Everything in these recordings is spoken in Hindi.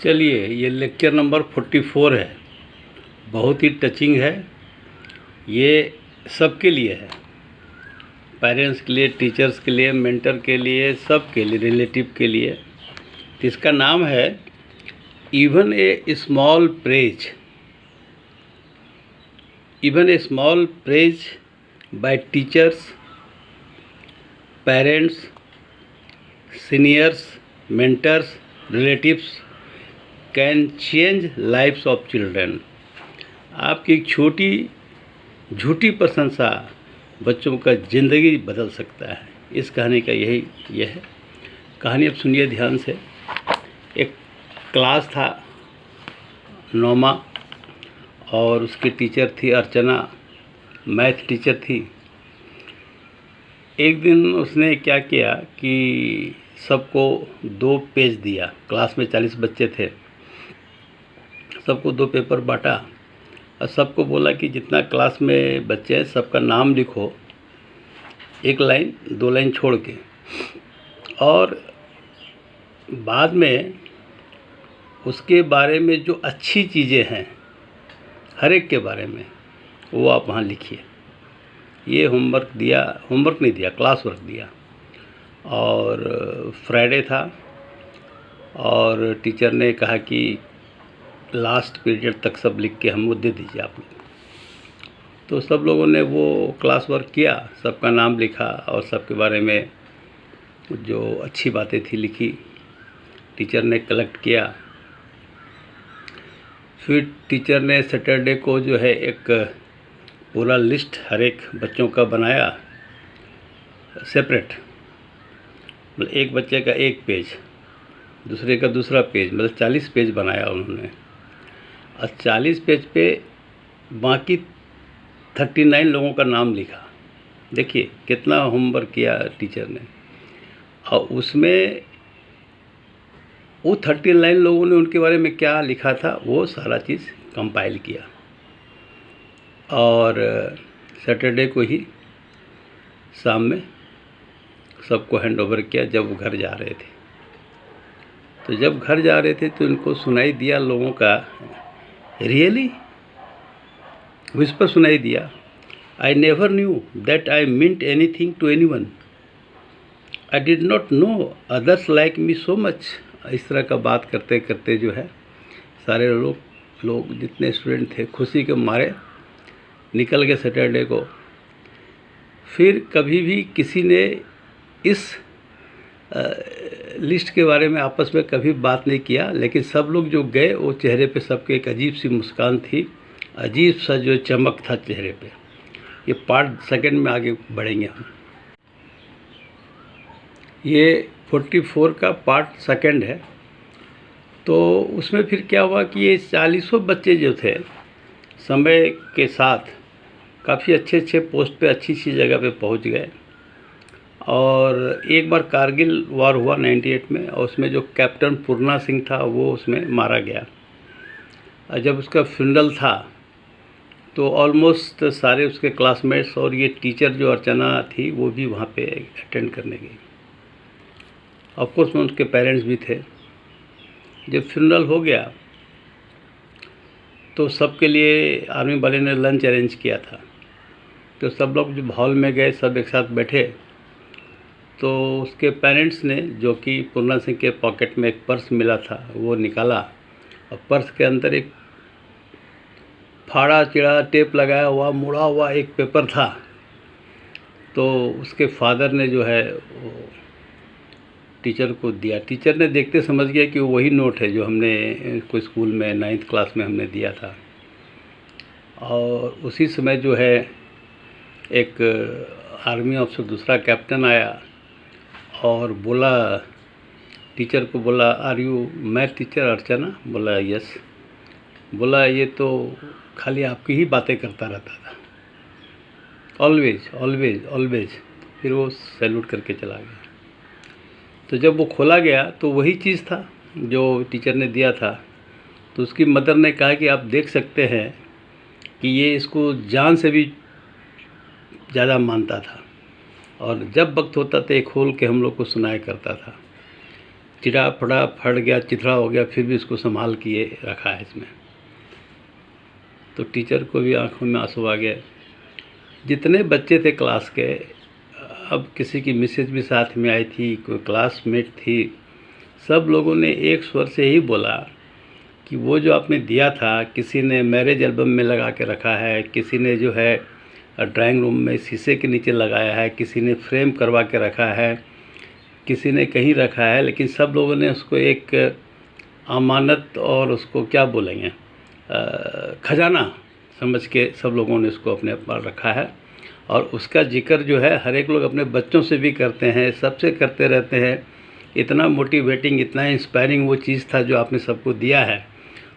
चलिए, ये लेक्चर नंबर 44 है। बहुत ही टचिंग है। ये सबके लिए है, पेरेंट्स के लिए, टीचर्स के लिए, मेंटर के लिए, सब के लिए, रिलेटिव के लिए। तो इसका नाम है even a small praise. Even a small praise by teachers, parents, seniors, mentors, relatives can change lifes of children. आपकी एक छोटी झूठी प्रशंसा बच्चों का ज़िंदगी बदल सकता है। इस कहानी का यह है। कहानी अब सुनिए ध्यान से। एक क्लास था 9वां और उसकी टीचर थी अर्चना, मैथ टीचर थी। एक दिन उसने क्या किया कि सबको 2 पेज दिया। क्लास में 40 बच्चे थे, सबको 2 पेपर बांटा और सबको बोला कि जितना क्लास में बच्चे हैं सबका नाम लिखो, 1 लाइन 2 लाइन छोड़ के, और बाद में उसके बारे में जो अच्छी चीज़ें हैं हर एक के बारे में वो आप वहाँ लिखिए। ये होमवर्क दिया, होमवर्क नहीं दिया, क्लास वर्क दिया। और फ्राइडे था और टीचर ने कहा कि लास्ट पीरियड तक सब लिख के हमको दे दीजिए आप लोग। तो सब लोगों ने वो क्लास वर्क किया, सबका नाम लिखा और सबके बारे में जो अच्छी बातें थी लिखी। टीचर ने कलेक्ट किया। फिर टीचर ने सैटरडे को जो है एक पूरा लिस्ट हर एक बच्चों का बनाया सेपरेट। मतलब एक बच्चे का 1 पेज, दूसरे का दूसरा पेज, मतलब 40 पेज बनाया उन्होंने। और 40 पेज पे बाकी 39 लोगों का नाम लिखा। देखिए कितना होमवर्क किया टीचर ने। और उसमें वो 39 लोगों ने उनके बारे में क्या लिखा था वो सारा चीज़ कंपाइल किया और सैटरडे को ही शाम में सबको हैंड ओवर किया जब वो घर जा रहे थे। तो जब घर जा रहे थे तो उनको सुनाई दिया लोगों का, रियली विस्पर सुनाई दिया, I never knew that I meant anything to anyone, I did not know others like me so much. इस तरह का बात करते करते जो है सारे लोग जितने स्टूडेंट थे खुशी के मारे निकल गए सैटरडे को। फिर कभी भी किसी ने इस लिस्ट के बारे में आपस में कभी बात नहीं किया, लेकिन सब लोग जो गए वो चेहरे पे सबके एक अजीब सी मुस्कान थी, अजीब सा जो चमक था चेहरे पे। ये पार्ट सेकंड में आगे बढ़ेंगे हम। ये 44 का पार्ट सेकंड है। तो उसमें फिर क्या हुआ कि ये 40 बच्चे जो थे समय के साथ काफ़ी अच्छे पोस्ट पे, अच्छी जगह पे पहुंच गए। और एक बार कारगिल वार हुआ 98 में और उसमें जो कैप्टन पूर्णा सिंह था वो उसमें मारा गया। और जब उसका फ्यूनरल था तो ऑलमोस्ट सारे उसके क्लासमेट्स और ये टीचर जो अर्चना थी वो भी वहाँ पे अटेंड करने गई। ऑफ कोर्स में उनके पेरेंट्स भी थे। जब फ्यूनरल हो गया तो सबके लिए आर्मी वाले ने लंच अरेंज किया था। तो सब लोग जब हॉल में गए, सब एक साथ बैठे, तो उसके पेरेंट्स ने, जो कि पूर्णा सिंह के पॉकेट में एक पर्स मिला था, वो निकाला और पर्स के अंदर एक फाड़ा चिड़ा टेप लगाया हुआ मुड़ा हुआ एक पेपर था। तो उसके फादर ने जो है वो टीचर को दिया। टीचर ने देखते समझ गया कि वही नोट है जो हमने कोई स्कूल में 9th क्लास में हमने दिया था। और उसी समय जो है एक आर्मी ऑफिसर दूसरा कैप्टन आया और बोला, टीचर को बोला, आर यू मैथ टीचर अर्चना? बोला यस। बोला ये तो खाली आपकी ही बातें करता रहता था, ऑलवेज ऑलवेज ऑलवेज। फिर वो सैल्यूट करके चला गया। तो जब वो खोला गया तो वही चीज़ था जो टीचर ने दिया था। तो उसकी मदर ने कहा कि आप देख सकते हैं कि ये इसको जान से भी ज़्यादा मानता था और जब वक्त होता था ये खोल के हम लोग को सुनाया करता था। चिरा फटा फट गया, चिथड़ा हो गया, फिर भी इसको संभाल के रखा है इसमें। तो टीचर को भी आंखों में आंसू आ गए। जितने बच्चे थे क्लास के, अब किसी की मिसेज भी साथ में आई थी, कोई क्लासमेट थी, सब लोगों ने एक स्वर से ही बोला कि वो जो आपने दिया था, किसी ने मैरिज एल्बम में लगा के रखा है, किसी ने जो है ड्राइंग रूम में शीशे के नीचे लगाया है, किसी ने फ्रेम करवा के रखा है, किसी ने कहीं रखा है, लेकिन सब लोगों ने उसको एक अमानत और उसको क्या बोलेंगे, खजाना समझ के सब लोगों ने उसको अपने पास रखा है। और उसका जिक्र जो है हर एक लोग अपने बच्चों से भी करते हैं, सबसे करते रहते हैं। इतना मोटिवेटिंग, इतना इंस्पायरिंग वो चीज़ था जो आपने सबको दिया है।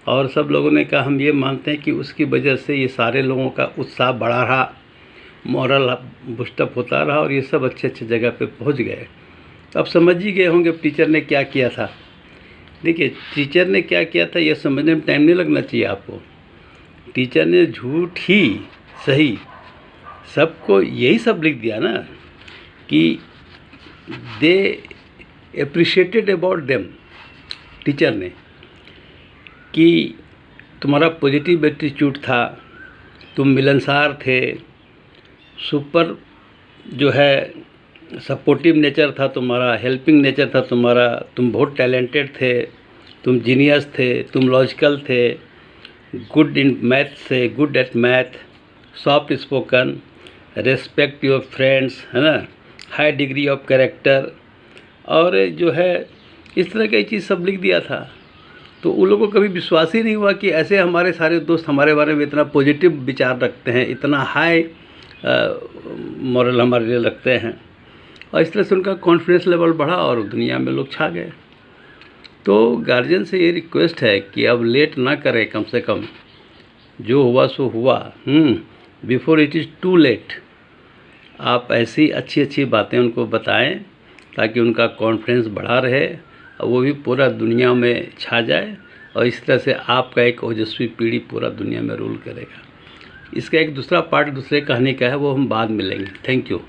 और सब लोगों ने कहा हम ये मानते हैं कि उसकी वजह से ये सारे लोगों का उत्साह बढ़ा रहा, मॉरल बूस्टअप होता रहा और ये सब अच्छे अच्छे जगह पे पहुंच गए। अब समझ ही गए होंगे टीचर ने क्या किया था। देखिए, टीचर ने क्या किया था ये समझने में टाइम नहीं लगना चाहिए आपको। टीचर ने झूठ ही सही सबको यही सब लिख दिया ना कि दे एप्रिशिएटेड अबाउट देम, टीचर ने, कि तुम्हारा पॉजिटिव एटीट्यूड था, तुम मिलनसार थे, सुपर जो है सपोर्टिव नेचर था तुम्हारा, हेल्पिंग नेचर था तुम्हारा, तुम बहुत टैलेंटेड थे, तुम जीनियस थे, तुम लॉजिकल थे, गुड इन मैथ थे, good at math, soft spoken, respect your friends, है ना, हाई डिग्री ऑफ कैरेक्टर, और जो है इस तरह की चीज़ सब लिख दिया था। तो उन लोगों को कभी विश्वास ही नहीं हुआ कि ऐसे हमारे सारे दोस्त हमारे बारे में इतना पॉजिटिव विचार रखते हैं, इतना हाई मॉरल हमारे लिए रखते हैं। और इस तरह से उनका कॉन्फिडेंस लेवल बढ़ा और दुनिया में लोग छा गए। तो गार्जियन से ये रिक्वेस्ट है कि अब लेट ना करें, कम से कम जो हुआ सो हुआ, before it is too late. आप ऐसी अच्छी अच्छी बातें उनको बताएं ताकि उनका कॉन्फिडेंस बढ़ा रहे और वो भी पूरा दुनिया में छा जाए, और इस तरह से आपका एक ओजस्वी पीढ़ी पूरा दुनिया में रूल करेगा। इसका एक दूसरा पार्ट दूसरे कहानी का है, वो हम बाद में लेंगे। Thank you.